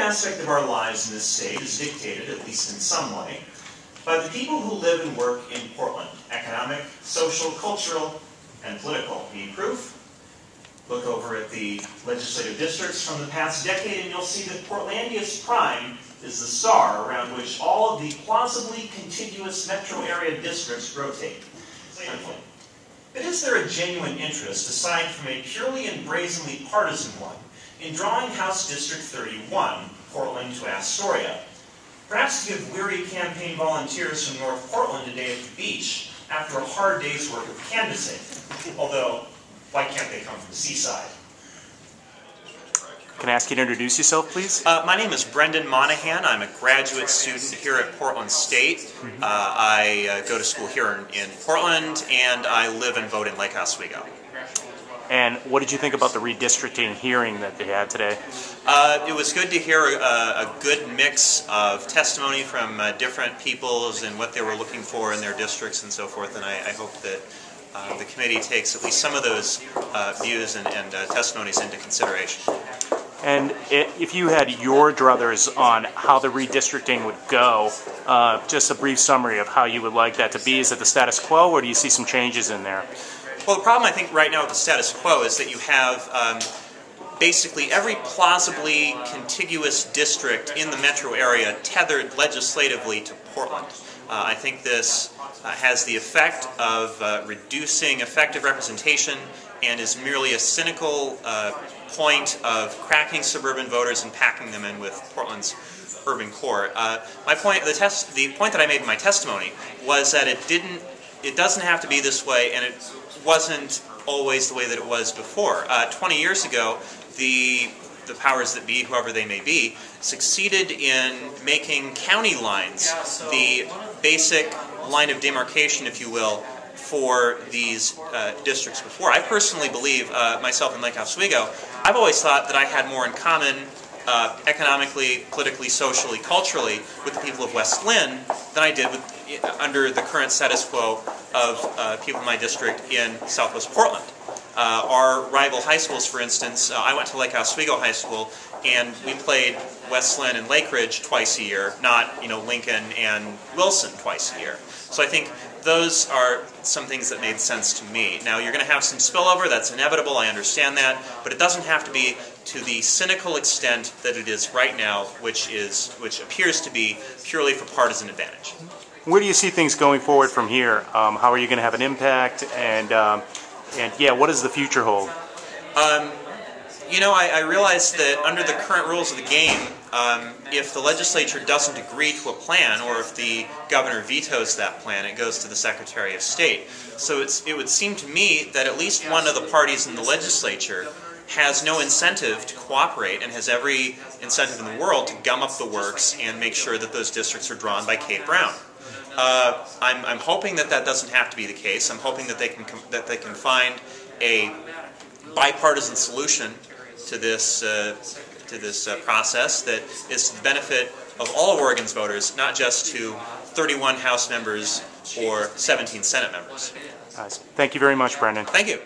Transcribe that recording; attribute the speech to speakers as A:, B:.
A: aspect of our lives in this state is dictated, at least in some way, by the people who live and work in Portland. Economic, social, cultural, and political. Need proof? Look over at the legislative districts from the past decade and you'll see that Portlandia's prime is the star around which all of the plausibly contiguous metro area districts rotate. But is there a genuine interest, aside from a purely and brazenly partisan one, in drawing House District 31, Portland to Astoria? Perhaps to give weary campaign volunteers from North Portland a day at the beach after a hard day's work of canvassing. Although, why can't they come from the seaside?
B: Can I ask you to introduce yourself, please?
A: My name is Brendan Monaghan. I'm a graduate student here at Portland State. I go to school here in Portland, and I live and vote in Lake Oswego.
B: And what did you think about the redistricting hearing that they had today?
A: It was good to hear a good mix of testimony from different peoples and what they were looking for in their districts and so forth, and I hope that the committee takes at least some of those views and testimonies into consideration.
B: And if you had your druthers on how the redistricting would go, just a brief summary of how you would like that to be. Is it the status quo, or do you see some changes in there?
A: Well, the problem I think right now with the status quo is that you have basically every plausibly contiguous district in the metro area tethered legislatively to Portland. I think this has the effect of reducing effective representation and is merely a cynical point of cracking suburban voters and packing them in with Portland's urban core. The point that I made in my testimony was that it doesn't have to be this way, and it wasn't always the way that it was before. 20 years ago, the powers that be, whoever they may be, succeeded in making county lines the basic line of demarcation, if you will, for these districts before. I personally believe, myself in Lake Oswego, I've always thought that I had more in common economically, politically, socially, culturally with the people of West Lynn than I did under the current status quo of people in my district in Southwest Portland. Our rival high schools, for instance, I went to Lake Oswego High School, and we played West Lynn and Lake Ridge twice a year, not Lincoln and Wilson twice a year. So I think those are some things that made sense to me. Now, you're going to have some spillover, that's inevitable, I understand that, but it doesn't have to be to the cynical extent that it is right now, which appears to be purely for partisan advantage.
B: Where do you see things going forward from here? How are you going to have an impact, and yeah, what does the future hold?
A: I realize that under the current rules of the game, if the legislature doesn't agree to a plan, or if the governor vetoes that plan, it goes to the Secretary of State. So it would seem to me that at least one of the parties in the legislature has no incentive to cooperate and has every incentive in the world to gum up the works and make sure that those districts are drawn by Kate Brown. I'm hoping that doesn't have to be the case. I'm hoping that they can find a bipartisan solution to this process that is to the benefit of all of Oregon's voters, not just to 31 House members or 17 Senate members.
B: Thank you very much, Brendan.
A: Thank you.